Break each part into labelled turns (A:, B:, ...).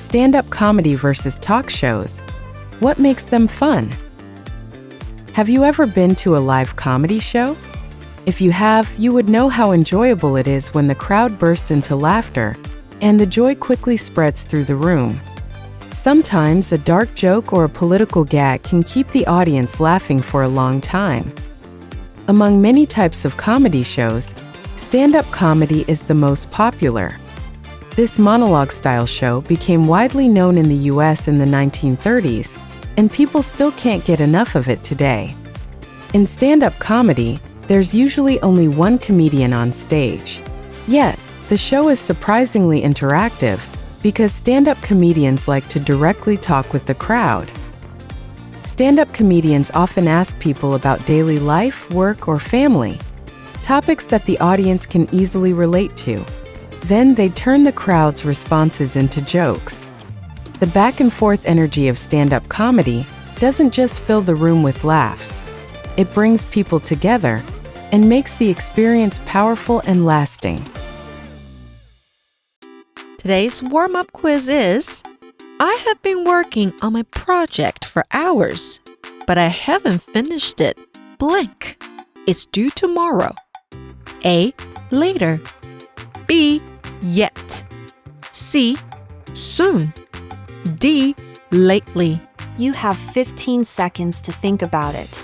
A: Stand-up comedy versus talk shows. What makes them fun? Have you ever been to a live comedy show? If you have, you would know how enjoyable it is when the crowd bursts into laughter, and the joy quickly spreads through the room. Sometimes a dark joke or a political gag can keep the audience laughing for a long time. Among many types of comedy shows, stand-up comedy is the most popular. This monologue-style show became widely known in the US in the 1930s, and people still can't get enough of it today. In stand-up comedy, there's usually only one comedian on stage. Yet, the show is surprisingly interactive because stand-up comedians like to directly talk with the crowd. Stand-up comedians often ask people about daily life, work, or family, topics that the audience can easily relate to. Then they turn the crowd's responses into jokes. The back-and-forth energy of stand-up comedy doesn't just fill the room with laughs. It brings people together and makes the experience powerful and lasting.
B: Today's warm-up quiz is, I have been working on my project for hours, but I haven't finished it. Blank. It's due tomorrow. A. Later. B. Yet. C. Soon. D. Lately.
C: You have 15 seconds to think about it.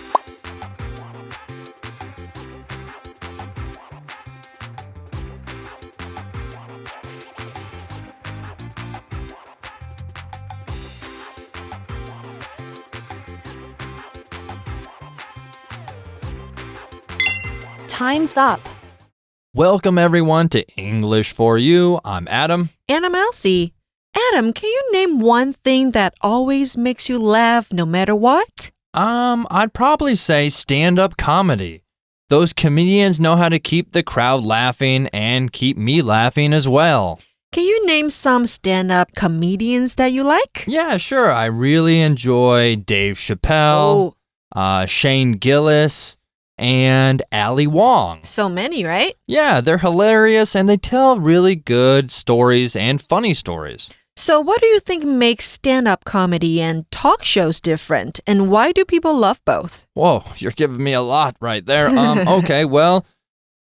C: Time's up.
D: Welcome everyone to English for You. I'm Adam.
B: And I'm Elsie. Adam, can you name one thing that always makes you laugh no matter what?
D: I'd probably say stand-up comedy. Those comedians know how to keep the crowd laughing and keep me laughing as well.
B: Can you name some stand-up comedians that you like?
D: Yeah, sure. I really enjoy Dave Chappelle, Shane Gillis, and Ali Wong.
B: So many, right?
D: Yeah, they're hilarious and they tell really good stories and funny stories.
B: So what do you think makes stand-up comedy and talk shows different? And why do people love both?
D: Whoa, you're giving me a lot right there. Okay, well,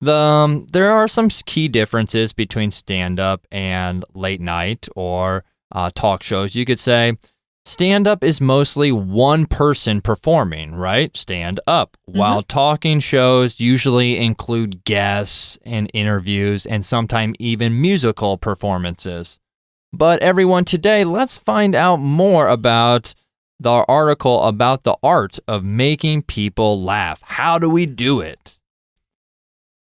D: there are some key differences between stand-up and late night or talk shows. You could say stand-up is mostly one person performing, right? Stand up. While talking shows usually include guests and interviews and sometimes even musical performances. But everyone, today, let's find out more about the article about the art of making people laugh. How do we do it?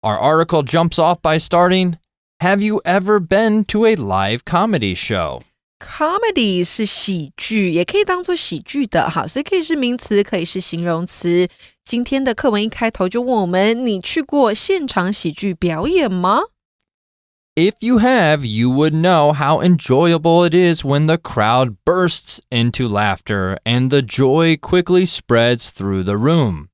D: Our article jumps off by starting, have you ever been to a live comedy show?
B: Comedy 是喜剧，也可以当作喜剧的，好，所以可以是名词，可以是形容词。今天的课文一开头就问我们，你去过现场喜剧表演吗？
D: If you have, you would know how enjoyable it is when the crowd bursts into laughter and the joy quickly spreads through the room.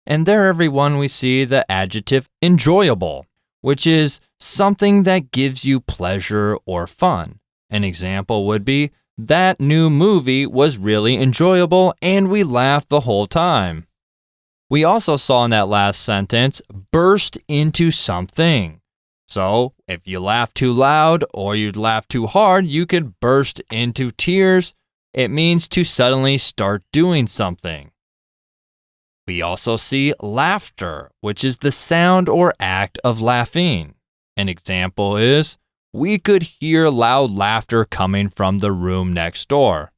D: And there, everyone, we see the adjective enjoyable, which is something that gives you pleasure or fun. An example would be, that new movie was really enjoyable and we laughed the whole time. We also saw in that last sentence, burst into something. So, if you laugh too loud or you laugh too hard, you could burst into tears. It means to suddenly start doing something. We also see laughter, which is the sound or act of laughing. An example is, we could hear loud laughter coming from the room next door.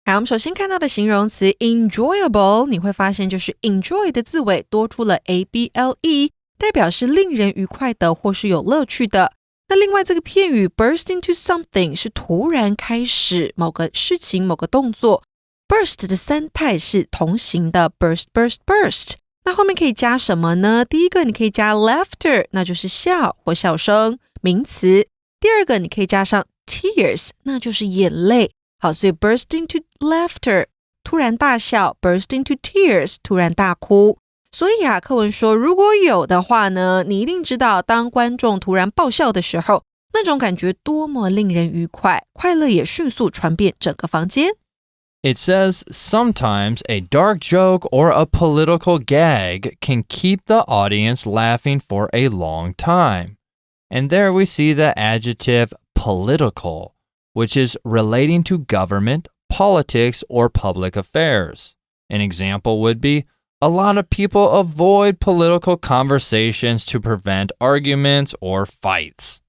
B: 好，我们首先看到的形容词 enjoyable， 你会发现就是 enjoy 的字尾多出了 able， 代表是令人愉快的或是有乐趣的。那另外这个片语 burst into something 是突然开始某个事情、某个动作。burst 的三态是同形的 burst, burst, burst。那后面可以加什么呢？第一个你可以加 laughter， 那就是笑或笑声，名词。第二个你可以加上 tears， 那就是眼泪。好，所以 burst into laughter 突然大笑， burst into tears 突然大哭。所以课文说如果有的话呢，你一定知道当观众突然爆笑的时候，那种感觉多么令人愉快，快乐也迅速传遍整个房间。
D: It says sometimes a dark joke or a political gag can keep the audience laughing for a long time. And there we see the adjective political, which is relating to government, politics, or public affairs. An example would be, a lot of people avoid political conversations to prevent arguments or fights.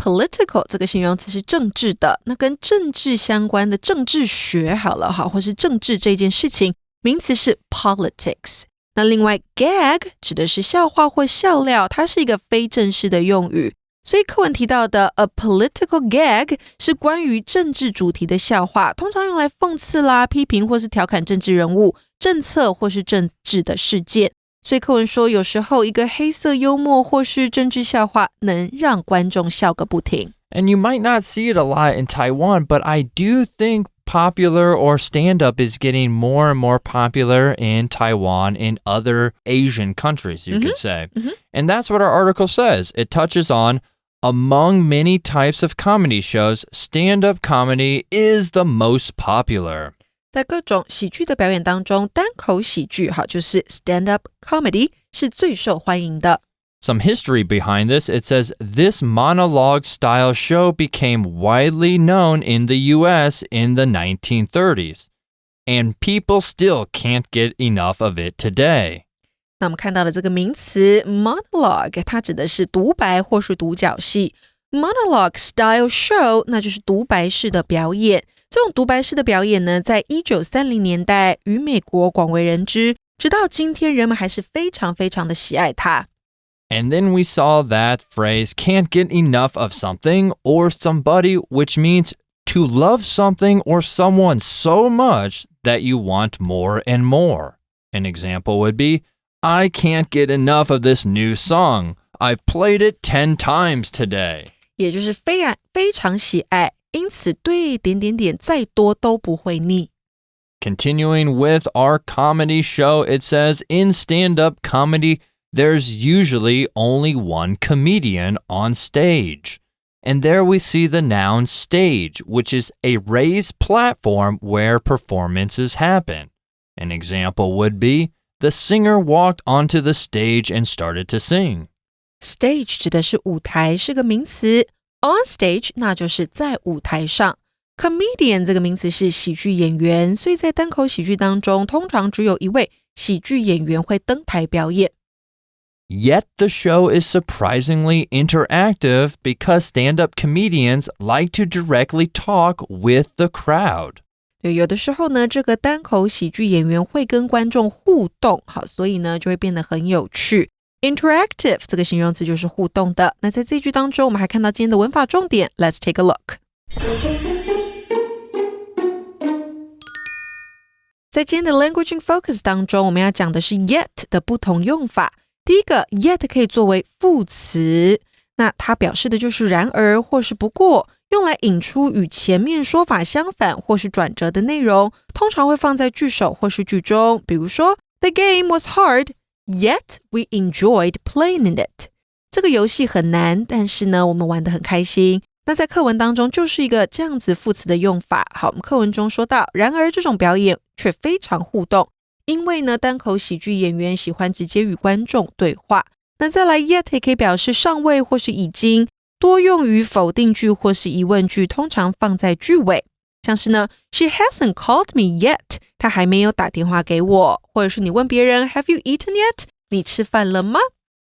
B: Political 这个形容词是政治的，那跟政治相关的政治学好了，或是政治这件事情，名词是 politics。那另外 gag 指的是笑话或笑料，它是一个非正式的用语。所以课文提到的 a political gag 是关于政治主题的笑话，通常用来讽刺啦、批评或是调侃政治人物、政策或是政治的事件。所以课文说，有时候一个黑色幽默或是政治笑话能让观众笑个不停。
D: And you might not see it a lot in Taiwan, but I do think popular or stand-up is getting more and more popular in Taiwan and other Asian countries, you could say. And that's what our article says. It touches on, among many types of comedy shows, stand-up comedy is the most popular.
B: 在各种喜剧的表演当中，单口喜剧就是 stand-up comedy 是最受欢迎的。
D: Some history behind this, it says this monologue-style show became widely known in the U.S. in the 1930s, and people still can't get enough of it today.
B: 那我们看到的这个名词 monologue， 它指的是独白或是独角戏。Monologue style show 那就是独白式的表演。这种独白式的表演呢，在1930年代于美国广为人知，直到今天人们还是非常非常的喜爱它。
D: And then we saw that phrase, can't get enough of something or somebody, which means to love something or someone so much that you want more and more. An example would be, I can't get enough of this new song. I've played it 10 times today.
B: 也就是非常喜爱，因此对再多都不会腻。
D: Continuing with our comedy show, it says, in stand-up comedy, there's usually only one comedian on stage. And there we see the noun stage, which is a raised platform where performances happen. An example would be, the singer walked onto the stage and started to sing.
B: Stage 指的是舞台，是个名词。On stage 那就是在舞台上。Comedian 这个名词是喜剧演员，所以在单口喜剧当中，通常只有一位喜剧演员会登台表演。
D: Yet the show is surprisingly interactive because stand-up comedians like to directly talk with the crowd.
B: 对，有的时候呢，这个单口喜剧演员会跟观众互动，所以呢就会变得很有趣。Interactive 这个形容词就是互动的。那在这句当中，我们还看到今天的文法重点 ，Let's take a look。在今天的 Language in Focus 当中，我们要讲的是 yet 的不同用法。第一个 yet 可以作为副词，那它表示的就是然而或是不过，用来引出与前面说法相反或是转折的内容，通常会放在句首或是句中。比如说 The game was hard, yet we enjoyed playing it. 这个游戏很难，但是呢，我们玩得很开心。那在课文当中就是一个这样子副词的用法。好，我们课文中说到，然而这种表演却非常互动，因为呢，单口喜剧演员喜欢直接与观众对话。那再来 yet 也可以表示尚未或是已经，多用于否定句或是疑问句，通常放在句尾。像是呢 She hasn't called me yet. 她还没有打电话给我。或者是你问别人 Have you eaten yet? 你吃饭了吗？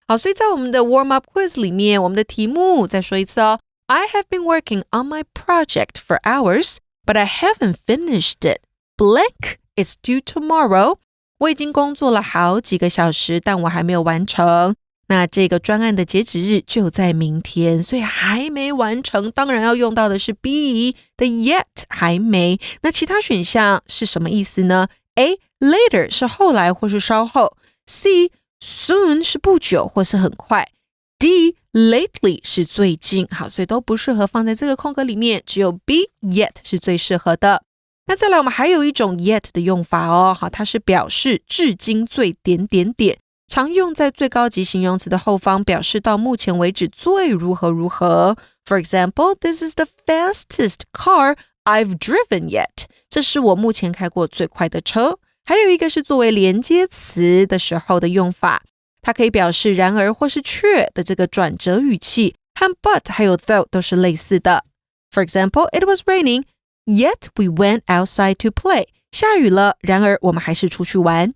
B: 好，所以在我们的 warm up quiz 里面，我们的题目再说一次哦。I have been working on my project for hours, but I haven't finished it. Blank, it's due tomorrow. 我已经工作了好几个小时，但我还没有完成。那这个专案的截止日就在明天，所以还没完成，当然要用到的是 be 的 yet 还没。那其他选项是什么意思呢？ A, later 是后来或是稍后。 C, soon 是不久或是很快。 D, lately 是最近。好，所以都不适合放在这个空格里面，只有 B, yet 是最适合的。那再来我们还有一种 yet 的用法哦，好，它是表示至今最……常用在最高级形容词的后方，表示到目前为止最如何如何。For example, this is the fastest car I've driven yet. 这是我目前开过最快的车。还有一个是作为连接词的时候的用法，它可以表示然而或是却的这个转折语气，和 but 还有 though 都是类似的。For example, it was raining, yet we went outside to play. 下雨了，然而我们还是出去玩。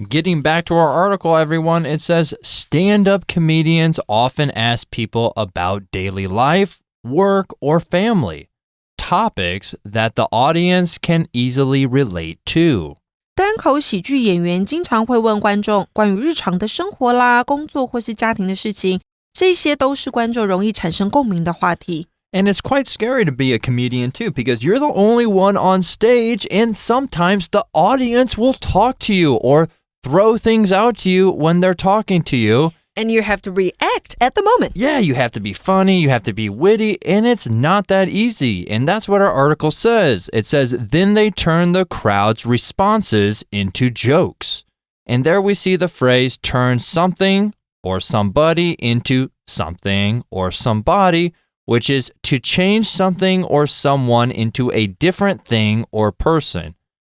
D: Getting back to our article, everyone, it says stand-up comedians often ask people about daily life, work, or family, topics that the audience can easily relate to.
B: 单口喜剧演员经常会问观众关于日常的生活啦、工作或是家庭的事情，这些都是观众容易产生共鸣的话题。
D: And it's quite scary to be a comedian too, because you're the only one on stage, and sometimes the audience will talk to you or throw things out to you when they're talking to you.
B: And you have to react at the moment.
D: Yeah, you have to be funny, you have to be witty, and it's not that easy. And that's what our article says. It says, then they turn the crowd's responses into jokes. And there we see the phrase turn something or somebody into something or somebody, which is to change something or someone into a different thing or person.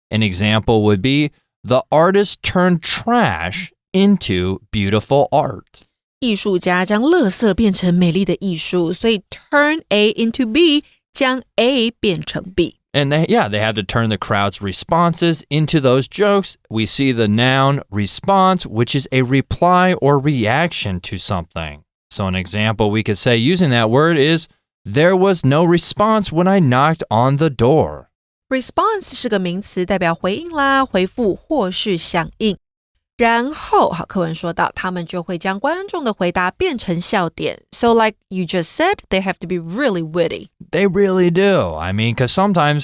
D: An example would be, the artist turned trash into beautiful art.
B: 艺术家将垃圾变成美丽的艺术，所以 turn A into B 将 A 变成 B.
D: And they have to turn the crowd's responses into those jokes. We see the noun response, which is a reply or reaction to something. So an example we could say using that word is, there was no response when I knocked on the door.
B: Response 是个名词，代表回应啦、回复或是响应。然后，好，课文说到，他们就会将观众的回答变成笑点。So like you just said, they have to be really witty.
D: They really do. I mean, because sometimes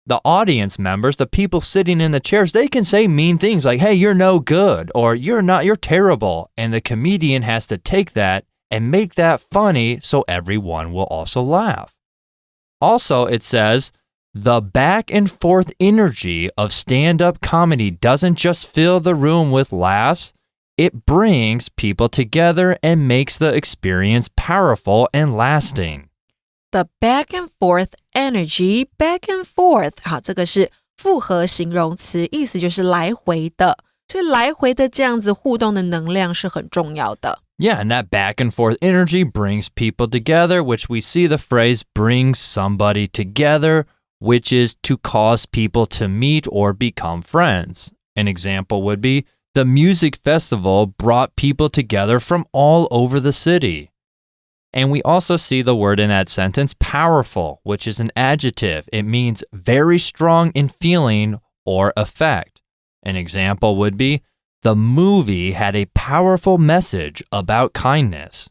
D: the audience members, the people sitting in the chairs, they can say mean things like, hey, you're no good, or you're terrible. And the comedian has to take that and make that funny so everyone will also laugh. Also, it says, the back and forth energy of stand-up comedy doesn't just fill the room with laughs, it brings people together and makes the experience powerful and lasting.
B: The back and forth energy, back and forth, 好，这个是复合形容词，意思就是来回的，所以来回的这样子互动的能量是很重要的。
D: Yeah, and that back and forth energy brings people together, which we see the phrase brings somebody together, which is to cause people to meet or become friends. An example would be, the music festival brought people together from all over the city. And we also see the word in that sentence, powerful, which is an adjective. It means very strong in feeling or effect. An example would be, the movie had a powerful message about kindness.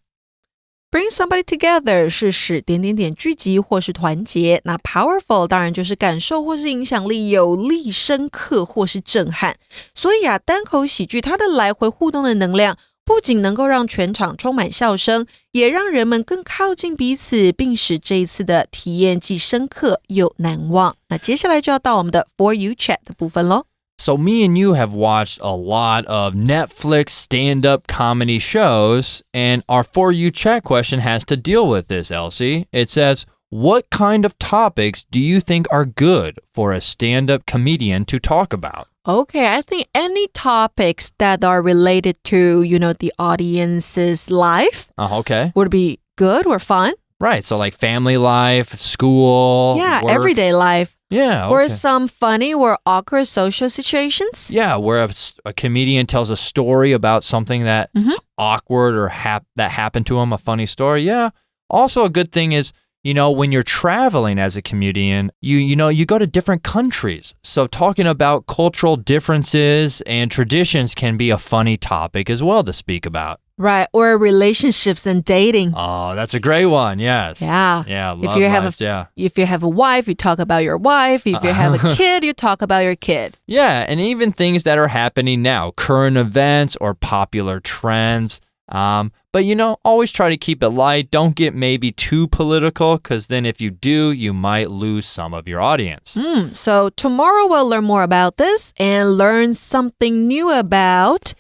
B: Bring somebody together 是使点点点聚集或是团结，那 powerful 当然就是感受或是影响力有力、深刻或是震撼。所以啊，单口喜剧它的来回互动的能量，不仅能够让全场充满笑声，也让人们更靠近彼此，并使这一次的体验既深刻又难忘。那接下来就要到我们的 For You Chat 的部分咯。
D: So me and you have watched a lot of Netflix stand-up comedy shows, and our For You Chat question has to deal with this, Elsie. It says, what kind of topics do you think are good for a stand-up comedian to talk about?
B: Okay, I think any topics that are related to, the audience's life
D: Okay.
B: would be good or fun.
D: Right, so like family life, school,
B: Yeah,
D: work.
B: everyday life.
D: Yeah, okay.
B: Or some funny or awkward social situations.
D: Yeah, where a comedian tells a story about something that awkward or that happened to him, a funny story. Yeah. Also, a good thing is, when you're traveling as a comedian, you go to different countries. So talking about cultural differences and traditions can be a funny topic as well to speak about.
B: Right, or relationships and dating.
D: Oh, that's a great one. Yes.
B: Yeah.
D: Yeah, love
B: if you have
D: life, yeah.
B: If you have a wife, you talk about your wife. If you have a kid, you talk about your kid.
D: Yeah, and even things that are happening now, current events or popular trends. But always try to keep it light. Don't get maybe too political, because then if you do, you might lose some of your audience.
B: So tomorrow we'll learn more about this and learn something new about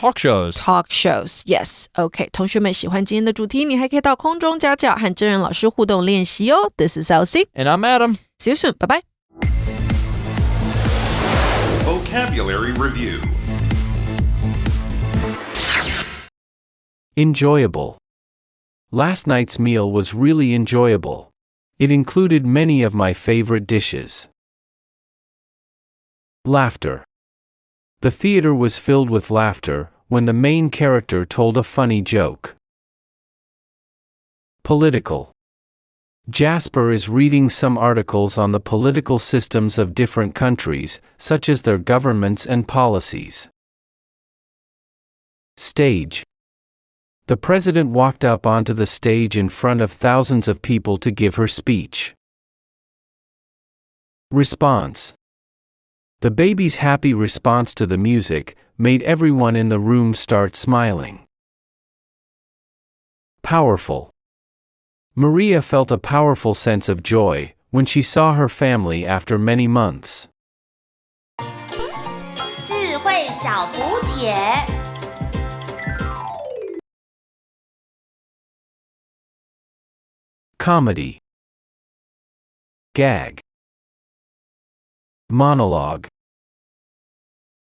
D: talk shows.
B: Talk shows, yes. OK, 同学们喜欢今天的主题，你还可以到空中家教和真人老师互动练习哦。This is Elsie.
D: And I'm Adam.
B: See you soon. Bye-bye.
E: Vocabulary Review.
F: Enjoyable. Last night's meal was really enjoyable. It included many of my favorite dishes. Laughter. The theater was filled with laughter when the main character told a funny joke. Political. Jasper is reading some articles on the political systems of different countries, such as their governments and policies. Stage. The president walked up onto the stage in front of thousands of people to give her speech. Response. The baby's happy response to the music made everyone in the room start smiling. Powerful. Maria felt a powerful sense of joy when she saw her family after many months.
G: 智慧小补帖。
F: Comedy. Gag. Monologue.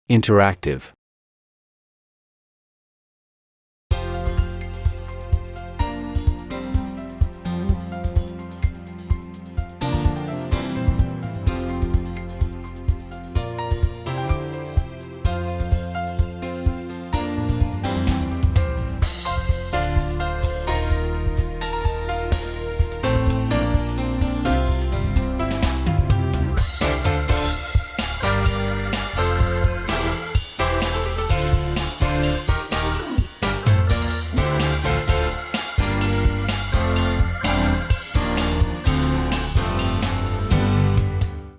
F: Interactive.